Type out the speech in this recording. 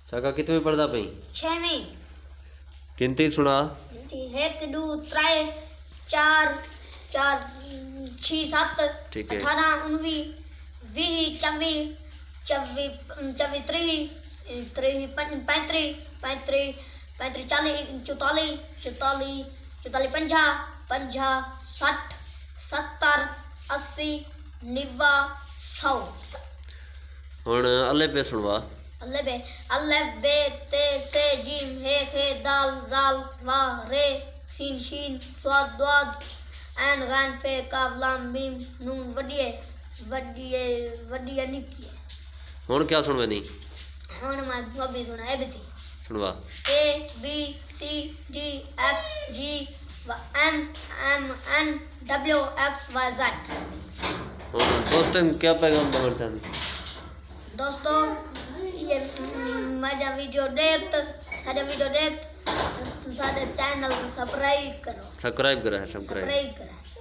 साका कितवें पढ़दा पई? 6वीं। गिनती सुना। 1 2 3 4 4 6 7 ठीक है। 18 19 20 24 24 24 30 35 35 35 40 44 44 44 50 50 60 70 80 90 100। हुण अल्ले पे सुनवा। अल्लेफ बे ते से जीम हे खे दाल जाल वा रे सीन शीन स्वाद द्वाद ऐन गैन फे काफ लाम मीम नून वडिये निकी। हुण क्या सुनवे नी? हुण मैं अभी सुना है बच्चे। सुनवा। A B C D F G M N W X Y Z। हुण दोस्तों क्या पैगाम देना चाहती? दोस्तों ये मेरा वीडियो देख सारे चैनल सब्सक्राइब करो। सब्सक्राइब करा है। सब्सक्राइब करो।